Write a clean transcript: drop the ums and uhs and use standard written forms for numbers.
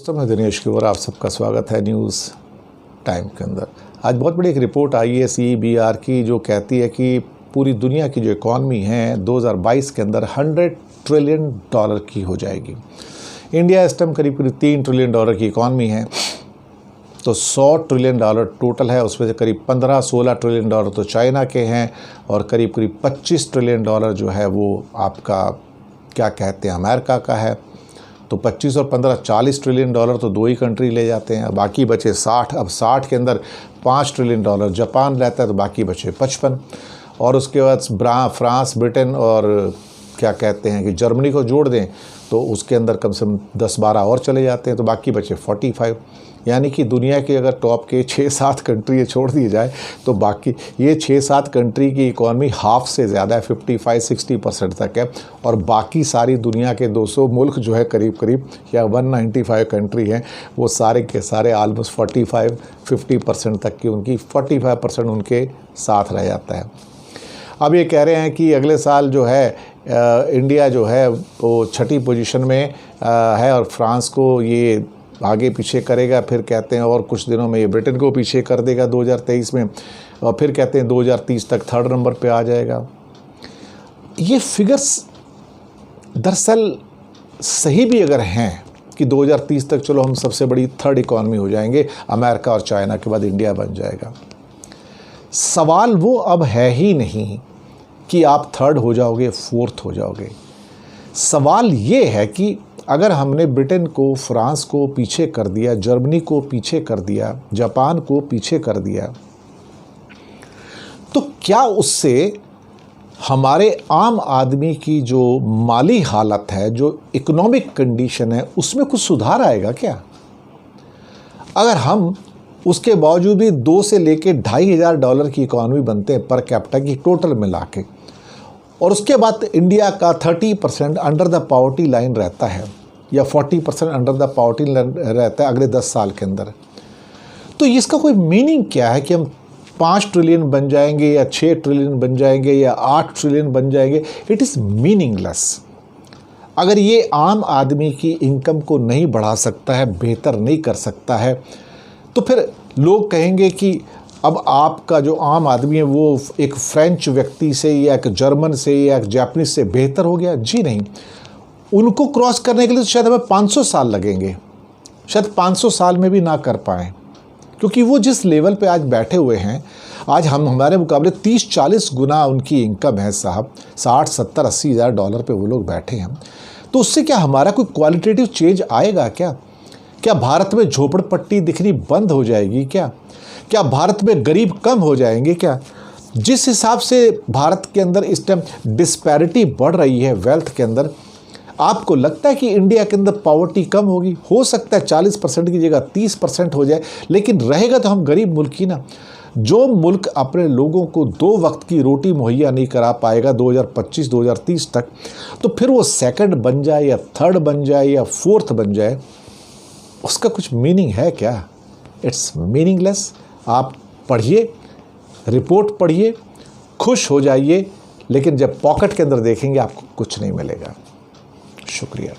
दोस्तों, मैं दिनेश की ओर आप सबका स्वागत है न्यूज़ टाइम के अंदर। आज बहुत बड़ी एक रिपोर्ट आई है CBR की, जो कहती है कि पूरी दुनिया की जो इकॉनमी है 2022 के अंदर $100 ट्रिलियन की हो जाएगी। इंडिया इस टाइम करीब करीब $3 ट्रिलियन की इकॉनमी है, तो $100 ट्रिलियन टोटल है। उसमें से करीब 15-16 ट्रिलियन तो चाइना के हैं और करीब करीब $25 ट्रिलियन जो है वो आपका क्या कहते हैं अमेरिका का है। तो 25 और 15 $40 ट्रिलियन तो दो ही कंट्री ले जाते हैं, बाकी बचे 60। अब 60 के अंदर $5 ट्रिलियन जापान रहता है, तो बाकी बचे 55। और उसके बाद फ्रांस, ब्रिटेन और क्या कहते हैं कि जर्मनी को जोड़ दें तो उसके अंदर कम से कम 10-12 और चले जाते हैं, तो बाकी बचे 45। यानी कि दुनिया के अगर टॉप के 6-7 कंट्री छोड़ दिए जाए तो बाकी ये 6-7 कंट्री की इकॉनमी हाफ से ज़्यादा है, 55-60% तक है। और बाकी सारी दुनिया के 200 मुल्क जो है करीब करीब या 195 कंट्री हैं, वो सारे के सारे आलमोस्ट 45-50% तक की उनकी 45% उनके साथ रह जाता है। अब ये कह रहे हैं कि अगले साल जो है इंडिया जो है वो 6ठी पोजीशन में है और फ्रांस को ये आगे पीछे करेगा। फिर कहते हैं और कुछ दिनों में ये ब्रिटेन को पीछे कर देगा 2023 में, और फिर कहते हैं 2030 तक 3rd नंबर पे आ जाएगा। ये फिगर्स दरअसल सही भी अगर हैं कि 2030 तक चलो हम सबसे बड़ी 3rd इकॉनमी हो जाएंगे, अमेरिका और चाइना के बाद इंडिया बन जाएगा। सवाल वो अब है ही नहीं कि आप 3rd हो जाओगे, 4th हो जाओगे। सवाल ये है कि अगर हमने ब्रिटेन को, फ्रांस को पीछे कर दिया, जर्मनी को पीछे कर दिया, जापान को पीछे कर दिया, तो क्या उससे हमारे आम आदमी की जो माली हालत है, जो इकोनॉमिक कंडीशन है, उसमें कुछ सुधार आएगा क्या? अगर हम उसके बावजूद भी 2 से लेके $2,500 की इकॉनमी बनते हैं पर कैपिटा की टोटल मिला के, और उसके बाद इंडिया का 30% अंडर द पॉवर्टी लाइन रहता है या 40% अंडर द पॉवर्टी लाइन रहता है अगले 10 साल के अंदर, तो इसका कोई मीनिंग क्या है कि हम 5 ट्रिलियन बन जाएंगे या 6 ट्रिलियन बन जाएंगे या 8 ट्रिलियन बन जाएंगे? It is meaningless. अगर ये आम आदमी की इनकम को नहीं बढ़ा सकता है, बेहतर नहीं कर सकता है, तो फिर लोग कहेंगे कि अब आपका जो आम आदमी है वो एक फ्रेंच व्यक्ति से या एक जर्मन से या एक जापानीज से बेहतर हो गया। जी नहीं, उनको क्रॉस करने के लिए तो शायद हमें 500 साल लगेंगे, शायद 500 साल में भी ना कर पाएँ, क्योंकि वो जिस लेवल पे आज बैठे हुए हैं, आज हम हमारे मुकाबले 30-40 गुना उनकी इनकम है साहब। 60-70-80 हज़ार डॉलर पे वो लोग बैठे हैं। तो उससे क्या हमारा कोई क्वालिटेटिव चेंज आएगा क्या? क्या भारत में झोपड़पट्टी दिखनी बंद हो जाएगी क्या? क्या भारत में गरीब कम हो जाएंगे क्या? जिस हिसाब से भारत के अंदर इस टाइम डिस्पैरिटी बढ़ रही है वेल्थ के अंदर, आपको लगता है कि इंडिया के अंदर पॉवर्टी कम होगी? हो सकता है 40% की जगह 30% हो जाए, लेकिन रहेगा तो हम गरीब मुल्क ही ना। जो मुल्क अपने लोगों को 2 वक्त की रोटी मुहैया नहीं करा पाएगा 2025-2030 तक, तो फिर वो 2nd बन जाए या 3rd बन जाए या 4th बन जाए, उसका कुछ मीनिंग है क्या? It's meaningless. आप पढ़िए, रिपोर्ट पढ़िए, खुश हो जाइए, लेकिन जब पॉकेट के अंदर देखेंगे आपको कुछ नहीं मिलेगा। शुक्रिया।